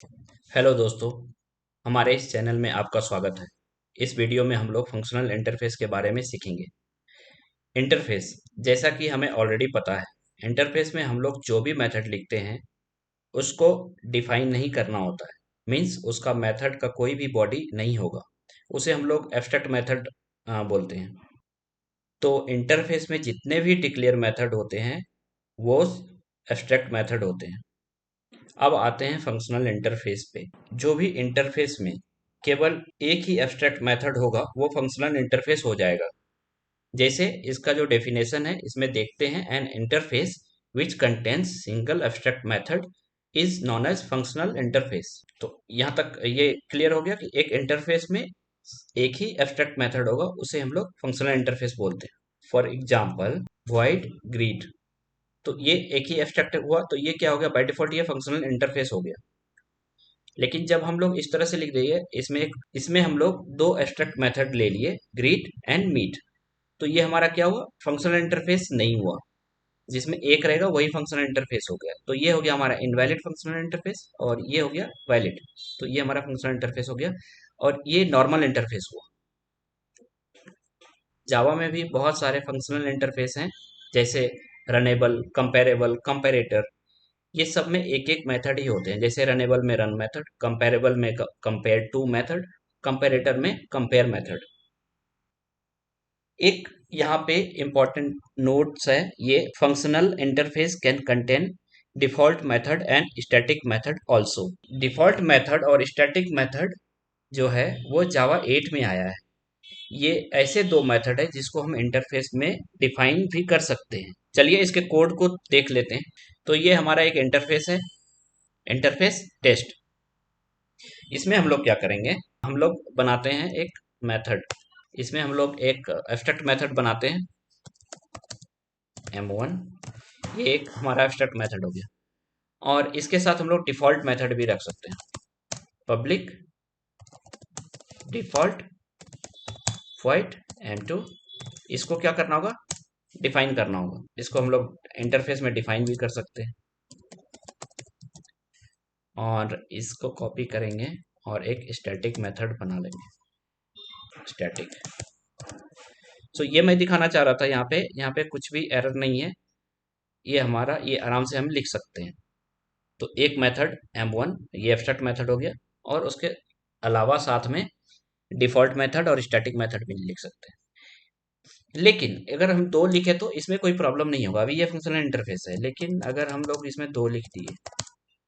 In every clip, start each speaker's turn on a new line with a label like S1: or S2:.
S1: Hello दोस्तों, हमारे इस चैनल में आपका स्वागत है। इस वीडियो में हम लोग फंक्शनल इंटरफेस के बारे में सीखेंगे। इंटरफेस, जैसा कि हमें ऑलरेडी पता है, इंटरफेस में हम लोग जो भी मेथड लिखते हैं उसको डिफाइन नहीं करना होता है। मीन्स उसका मेथड का कोई भी बॉडी नहीं होगा, उसे हम लोग एब्स्ट्रैक्ट मेथड बोलते हैं। तो इंटरफेस में जितने भी डिक्लेयर मेथड होते हैं वो एब्स्ट्रैक्ट मेथड होते हैं। अब आते हैं फंक्शनल इंटरफेस पे। जो भी इंटरफेस में केवल एक ही एब्स्ट्रैक्ट मेथड होगा वो फंक्शनल इंटरफेस हो जाएगा। जैसे इसका जो डेफिनेशन है इसमें देखते हैं, an interface which contains single abstract method is known as functional interface. तो यहाँ तक ये क्लियर हो गया कि एक इंटरफेस में एक ही एब्स्ट्रैक्ट मेथड होगा, उसे हम लोग फंक्शनल इंटरफेस बोलते हैं। फॉर एग्जाम्पल, void greet, तो ये एक ही एब्स्ट्रैक्ट हुआ, तो ये क्या हो गया, बाय डिफॉल्ट ये फंक्शनल इंटरफेस हो गया। लेकिन जब हम लोग इस तरह से लिख देंगे, इसमें हम लोग दो एब्स्ट्रैक्ट मेथड ले लिए, ग्रीट एंड मीट, तो ये हमारा क्या हुआ, फंक्शनल इंटरफेस नहीं हुआ। जिसमें एक रहेगा वही फंक्शनल इंटरफेस हो गया, तो ये हो गया हमारा इनवैलिड फंक्शनल इंटरफेस और ये हो गया वैलिड। तो ये हमारा फंक्शनल इंटरफेस हो गया और ये नॉर्मल इंटरफेस हुआ। जावा में भी बहुत सारे फंक्शनल इंटरफेस हैं, जैसे रनेबल, कंपेरेबल, कंपेरेटर। ये सब में एक एक मेथड ही होते हैं। जैसे रनेबल में रन मेथड, कंपेरेबल में कंपेयर टू मेथड, कंपेरेटर में कंपेयर मेथड। एक यहाँ पे इंपॉर्टेंट नोट्स है, ये functional interface can contain default method and static method also. Default method और स्टैटिक मेथड जो है वो जावा 8 में आया है। ये ऐसे दो मेथड है जिसको हम इंटरफेस में डिफाइन भी कर सकते हैं। चलिए इसके कोड को देख लेते हैं। तो ये हमारा एक इंटरफेस है, इंटरफेस टेस्ट। इसमें हम लोग क्या करेंगे, हम लोग बनाते हैं एक मेथड। इसमें हम लोग एक एब्स्ट्रैक्ट मेथड बनाते हैं, m1। ये एक हमारा एब्स्ट्रैक्ट मेथड हो गया और इसके साथ हम लोग डिफॉल्ट मेथड भी रख सकते हैं, पब्लिक डिफॉल्ट void m2। इसको क्या करना होगा, डिफाइन करना होगा। इसको हम लोग इंटरफेस में डिफाइन भी कर सकते हैं और इसको कॉपी करेंगे और एक स्टैटिक मेथड बना लेंगे, स्टैटिक। सो ये मैं दिखाना चाह रहा था, यहाँ पे कुछ भी एरर नहीं है। ये हमारा, ये आराम से हम लिख सकते हैं। तो एक मेथड m1, ये एब्स्ट्रैक्ट मेथड हो गया और उसके अलावा साथ में डिफॉल्ट मेथड और स्टैटिक मेथड भी लिख सकते हैं। लेकिन अगर हम दो लिखे तो इसमें कोई प्रॉब्लम नहीं होगा। अभी ये फंक्शनल इंटरफेस है, लेकिन अगर हम लोग इसमें दो लिख दिए,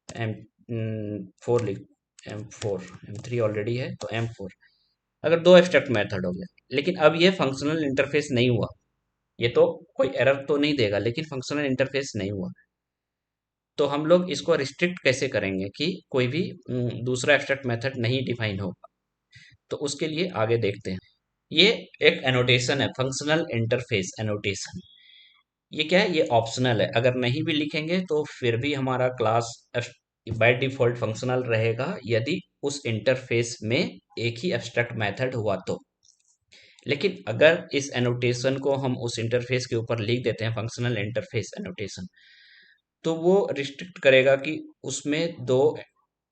S1: एम फोर लिख, M4, M3 ऑलरेडी है तो M4, अगर दो एब्स्ट्रैक्ट मेथड हो गया, लेकिन अब ये फंक्शनल इंटरफेस नहीं हुआ। ये तो कोई एरर तो नहीं देगा, लेकिन फंक्शनल इंटरफेस नहीं हुआ। तो हम लोग इसको रिस्ट्रिक्ट कैसे करेंगे कि कोई भी दूसरा एब्स्ट्रैक्ट मेथड नहीं डिफाइन होगा। तो उसके लिए आगे देखते हैं। ये एक एनोटेशन है, फंक्शनल इंटरफेस एनोटेशन। ये क्या है, ये ऑप्शनल है। अगर नहीं भी लिखेंगे तो फिर भी हमारा क्लास बाय डिफॉल्ट फंक्शनल रहेगा, यदि उस इंटरफेस में एक ही एब्स्ट्रैक्ट मेथड हुआ तो। लेकिन अगर इस एनोटेशन को हम उस इंटरफेस के ऊपर लिख देते हैं, फंक्शनल इंटरफेस एनोटेशन, तो वो रिस्ट्रिक्ट करेगा कि उसमें दो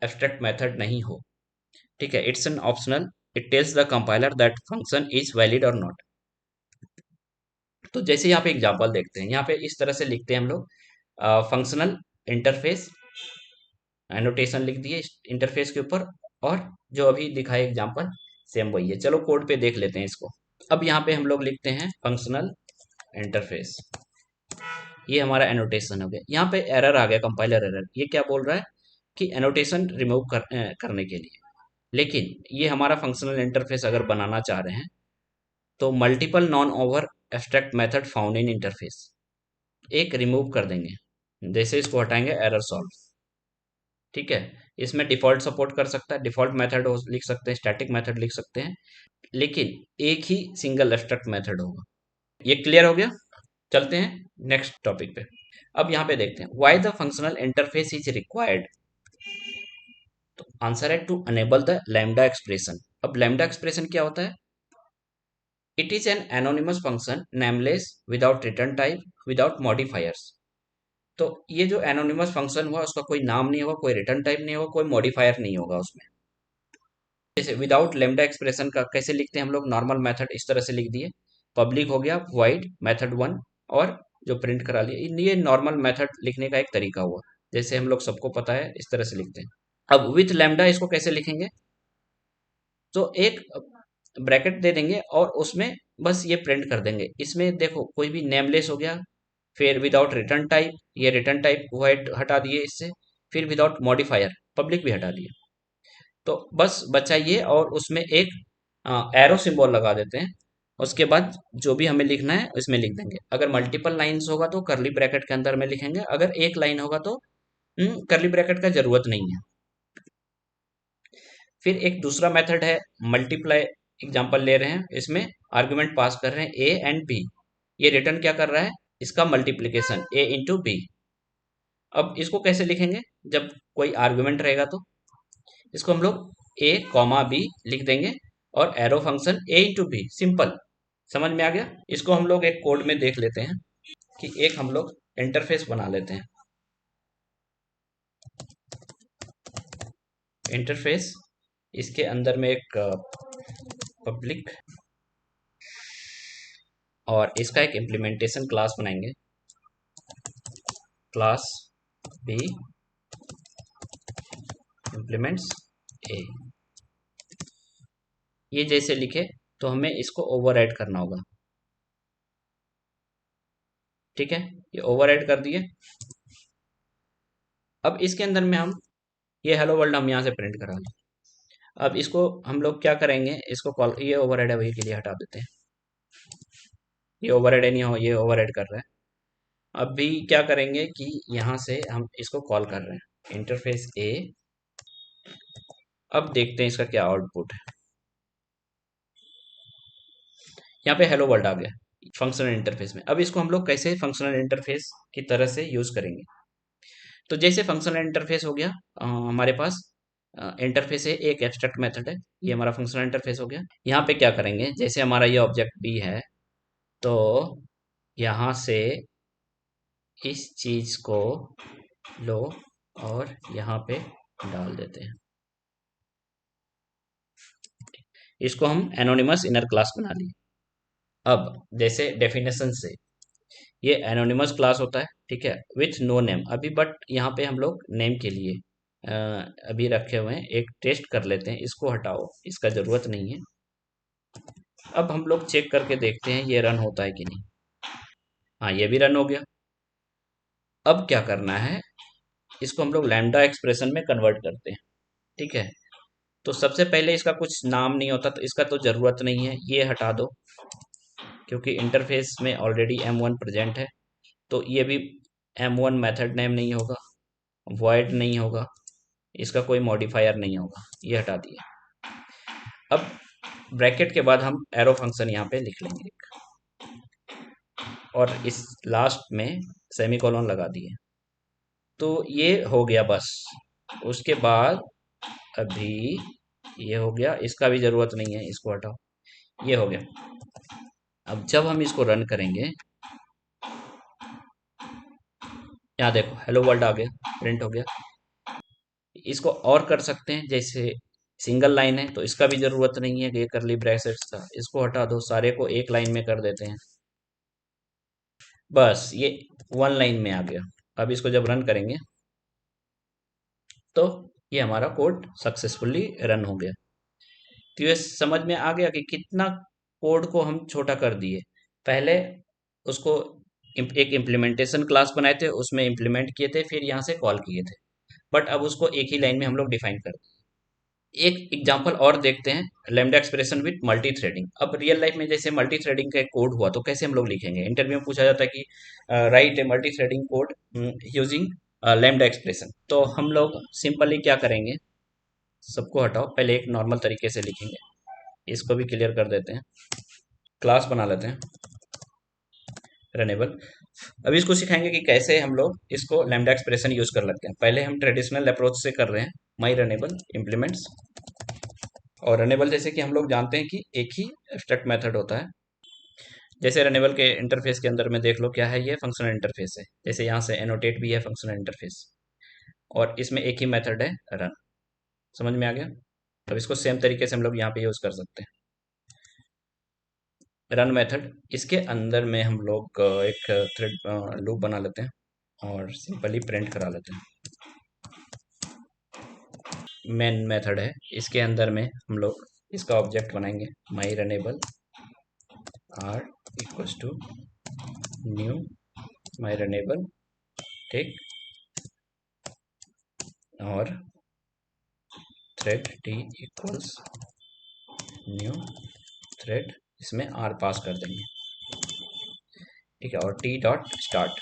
S1: एब्स्ट्रैक्ट मेथड नहीं हो। ठीक है, it's an optional, it tells the compiler that function is valid और नॉट। तो जैसे यहाँ पे एग्जांपल देखते हैं, यहाँ पे इस तरह से लिखते हैं हम लोग, फंक्शनल इंटरफेस एनोटेशन लिख दिए इंटरफेस के ऊपर, और जो अभी दिखाए एग्जांपल सेम वही है। चलो कोड पे देख लेते हैं इसको। अब यहाँ पे हम लोग लिखते हैं फंक्शनल इंटरफेस, ये हमारा एनोटेशन हो गया। यहाँ पे एरर आ गया, कंपाइलर एरर। ये क्या बोल रहा है कि एनोटेशन रिमूव करने के लिए। लेकिन ये हमारा फंक्शनल इंटरफेस अगर बनाना चाह रहे हैं तो multiple non over abstract method found in interface, एक रिमूव कर देंगे। जैसे इसको हटाएंगे, एरर सॉल्व। ठीक है, इसमें डिफॉल्ट सपोर्ट कर सकता है, डिफॉल्ट मेथड लिख सकते हैं, स्टैटिक मेथड लिख सकते हैं, लेकिन एक ही सिंगल एब्स्ट्रैक्ट मेथड होगा। ये क्लियर हो गया। चलते हैं नेक्स्ट टॉपिक पे। अब यहाँ पे देखते हैं, why the functional interface is required. तो आंसर है to enable the lambda expression. अब लैम्डा एक्सप्रेशन क्या होता है, it is an anonymous function, nameless, without return type, without modifiers. तो ये जो एनोनिमस फंक्शन हुआ उसका कोई नाम नहीं होगा, कोई रिटर्न टाइप नहीं होगा, कोई मॉडिफायर नहीं होगा उसमें। जैसे विदाउट लेमडा एक्सप्रेशन का कैसे लिखते हैं हम लोग, नॉर्मल मेथड इस तरह से लिख दिए, पब्लिक हो गया वॉइड मेथड वन, और जो प्रिंट करा लिया, ये नॉर्मल मेथड लिखने का एक तरीका हुआ, जैसे हम लोग सबको पता है इस तरह से लिखते हैं। अब विथ लेमडा इसको कैसे लिखेंगे, तो एक ब्रैकेट दे देंगे और उसमें बस ये प्रिंट कर देंगे। इसमें देखो कोई भी नेमलेस हो गया, फिर विदाउट रिटर्न टाइप, ये रिटर्न टाइप वॉइड हटा दिए इससे, फिर विदाउट मॉडिफायर पब्लिक भी हटा दिए, तो बस बचा ये, और उसमें एक एरो सिंबल लगा देते हैं। उसके बाद जो भी हमें लिखना है उसमें लिख देंगे। अगर मल्टीपल लाइंस होगा तो करली ब्रैकेट के अंदर में लिखेंगे, अगर एक लाइन होगा तो करली ब्रैकेट का जरूरत नहीं है। फिर एक दूसरा मेथड है मल्टीप्लाई, एग्जांपल ले रहे हैं, इसमें आर्गुमेंट पास कर रहे हैं ए एंड बी, ये रिटर्न क्या कर रहा है, इसका मल्टीप्लीकेशन ए इंटू बी। अब इसको कैसे लिखेंगे, जब कोई आर्गुमेंट रहेगा तो इसको हम लोग ए कॉमा बी लिख देंगे, और एरो फंक्शन ए इंटू बी, सिंपल, समझ में आ गया। इसको हम लोग एक कोड में देख लेते हैं कि एक हम लोग इंटरफेस बना लेते हैं। इंटरफेस, इसके अंदर में एक पब्लिक, और इसका एक इम्प्लीमेंटेशन क्लास बनाएंगे, क्लास बी इम्प्लीमेंट्स ए। ये जैसे लिखे तो हमें इसको ओवरराइड करना होगा, ठीक है, ये ओवरराइड कर दिए। अब इसके अंदर में हम ये हेलो वर्ल्ड हम यहाँ से प्रिंट करा लें। अब इसको हम लोग क्या करेंगे, इसको कॉल, ये ओवरराइड है वही के लिए हटा देते हैं, ये ओवरराइड नहीं हो, ये ओवरराइड कर रहा है। अभी क्या करेंगे कि यहाँ से हम इसको कॉल कर रहे हैं इंटरफेस ए। अब देखते हैं इसका क्या आउटपुट है। यहाँ पे हेलो वर्ल्ड आ गया फंक्शनल इंटरफेस में। अब इसको हम लोग कैसे फंक्शनल इंटरफेस की तरह से यूज करेंगे, तो जैसे फंक्शनल इंटरफेस हो गया, हमारे पास इंटरफेस है, एक एब्स्ट्रैक्ट मेथड है, ये हमारा फंक्शनल इंटरफेस हो गया। यहाँ पे क्या करेंगे, जैसे हमारा ये ऑब्जेक्ट बी है, तो यहाँ से इस चीज को लो और यहाँ पे डाल देते हैं, इसको हम एनोनिमस इनर क्लास बना लिए। अब जैसे डेफिनेशन से ये एनोनिमस क्लास होता है, ठीक है, विथ नो नेम अभी, बट यहाँ पे हम लोग नेम के लिए अभी रखे हुए हैं। एक टेस्ट कर लेते हैं, इसको हटाओ, इसका ज़रूरत नहीं है। अब हम लोग चेक करके देखते हैं ये रन होता है कि नहीं। हाँ, ये भी रन हो गया। अब क्या करना है, इसको हम लोग लैम्डा एक्सप्रेशन में कन्वर्ट करते हैं, ठीक है। तो सबसे पहले इसका कुछ नाम नहीं होता, तो इसका तो ज़रूरत नहीं है, ये हटा दो, क्योंकि इंटरफेस में ऑलरेडी M1 प्रेजेंट है, तो ये भी M1 मेथड नेम नहीं होगा, वॉइड नहीं होगा, इसका कोई मॉडिफायर नहीं होगा, ये हटा दिए। अब ब्रैकेट के बाद हम एरो फंक्शन यहाँ पे लिख लेंगे और इस लास्ट में सेमीकोलन लगा दिए, तो ये हो गया बस। उसके बाद अभी ये हो गया, इसका भी ज़रूरत नहीं है, इसको हटाओ, ये हो गया। अब जब हम इसको रन करेंगे, यहाँ देखो हेलो वर्ल्ड आ गया, प्रिंट हो गया। इसको और कर सकते हैं, जैसे सिंगल लाइन है तो इसका भी जरूरत नहीं है कि ये करली ब्रैकेट्स था, इसको हटा दो, सारे को एक लाइन में कर देते हैं, बस ये वन लाइन में आ गया। अब इसको जब रन करेंगे तो ये हमारा कोड सक्सेसफुली रन हो गया। तो ये समझ में आ गया कि कितना कोड को हम छोटा कर दिए। पहले उसको एक इम्प्लीमेंटेशन क्लास बनाए थे, उसमें इम्प्लीमेंट किए थे, फिर यहाँ से कॉल किए थे, बट अब उसको एक ही लाइन में हम लोग डिफाइन कर दिए। एक एग्जांपल और देखते हैं, lambda expression with multi threading. अब रियल लाइफ में जैसे मल्टी थ्रेडिंग का एक कोड हुआ तो कैसे हम लोग लिखेंगे, इंटरव्यू में पूछा जाता है कि right a multi threading code using lambda expression. तो हम लोग सिंपली क्या करेंगे, सबको हटाओ, पहले एक नॉर्मल तरीके से लिखेंगे, इसको भी क्लियर कर देते हैं, क्लास बना लेते हैं रनेबल। अब इसको सिखाएंगे कि कैसे हम लोग इसको लैम्डा एक्सप्रेशन यूज कर लेते हैं। पहले हम ट्रेडिशनल अप्रोच से कर रहे हैं, माई रनेबल इम्प्लीमेंट्स, और रनेबल जैसे कि हम लोग जानते हैं कि एक ही एब्स्ट्रैक्ट मेथड होता है, जैसे रनेबल के इंटरफेस के अंदर में देख लो क्या है, ये फंक्शनल इंटरफेस है। जैसे यहाँ से एनोटेट भी है फंक्शनल इंटरफेस, और इसमें एक ही मेथड है रन। समझ में आ गया? अब इसको सेम तरीके से हम लोग यहाँ पे यूज कर सकते हैं। रन मेथड, इसके अंदर में हम लोग एक थ्रेड लूप बना लेते हैं और सिंपली प्रिंट करा लेते हैं। मेन मेथड है, इसके अंदर में हम लोग इसका ऑब्जेक्ट बनाएंगे, my runnable r equals to new my runnable, ठीक, और thread t equals new thread, इसमें आर पास कर देंगे, ठीक है, और टी डॉट स्टार्ट।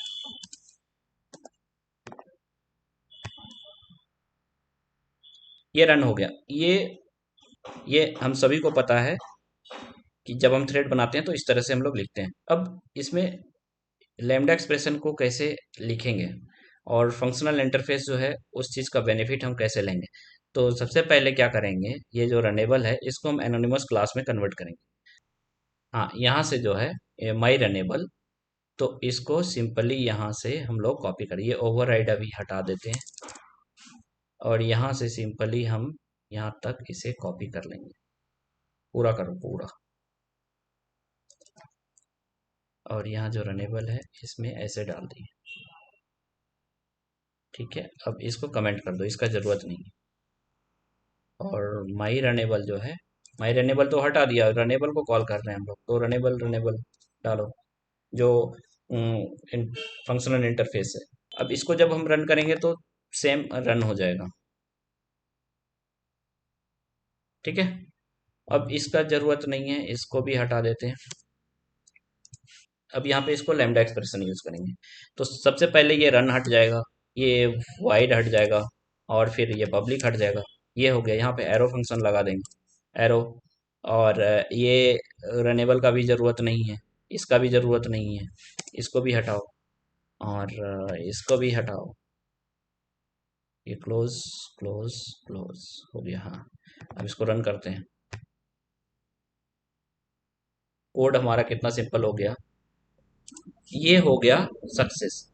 S1: ये रन हो गया। ये हम सभी को पता है कि जब हम थ्रेड बनाते हैं तो इस तरह से हम लोग लिखते हैं। अब इसमें लैम्डा एक्सप्रेशन को कैसे लिखेंगे और फंक्शनल इंटरफेस जो है उस चीज़ का बेनिफिट हम कैसे लेंगे, तो सबसे पहले क्या करेंगे, ये जो रनेबल है इसको हम एनोनिमस क्लास में कन्वर्ट करेंगे। हाँ, यहाँ से जो है माई रनेबल, तो इसको सिंपली यहाँ से हम लोग कॉपी करेंगे, ओवरराइड अभी हटा देते हैं और यहाँ से सिंपली हम यहाँ तक इसे कॉपी कर लेंगे। पूरा करो पूरा, और यहाँ जो रनेबल है इसमें ऐसे डाल दिए, ठीक है। अब इसको कमेंट कर दो, इसका ज़रूरत नहीं है। और माई रनेबल जो है, माई रनेबल तो हटा दिया, रनेबल को कॉल कर रहे हैं हम लोग, तो रनेबल रनेबल डालो जो फंक्शनल इंटरफेस है। अब इसको जब हम रन करेंगे तो सेम रन हो जाएगा, ठीक है। अब इसका ज़रूरत नहीं है, इसको भी हटा देते हैं। अब यहाँ पे इसको लैम्डा एक्सप्रेशन यूज करेंगे, तो सबसे पहले ये रन हट जाएगा, ये वाइड हट जाएगा, और फिर ये पब्लिक हट जाएगा। ये हो गया। यहाँ पे एरो फंक्शन लगा देंगे, एरो, और ये रनेबल का भी ज़रूरत नहीं है, इसका भी ज़रूरत नहीं है, इसको भी हटाओ, और इसको भी हटाओ। ये क्लोज क्लोज क्लोज हो गया। हाँ, अब इसको रन करते हैं। कोड हमारा कितना सिंपल हो गया, ये हो गया सक्सेस।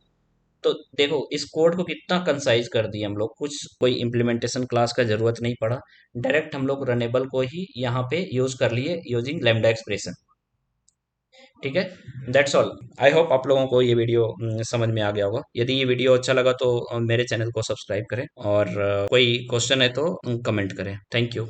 S1: तो देखो इस कोड को कितना कंसाइज कर दिया हम लोग, कुछ कोई इम्प्लीमेंटेशन क्लास का जरूरत नहीं पड़ा, डायरेक्ट हम लोग रनेबल को ही यहाँ पे यूज कर लिए यूजिंग लैम्डा एक्सप्रेशन, ठीक है। That's all. आई होप आप लोगों को ये वीडियो समझ में आ गया होगा। यदि ये वीडियो अच्छा लगा तो मेरे चैनल को सब्सक्राइब करें, और कोई क्वेश्चन है तो कमेंट करें। Thank you.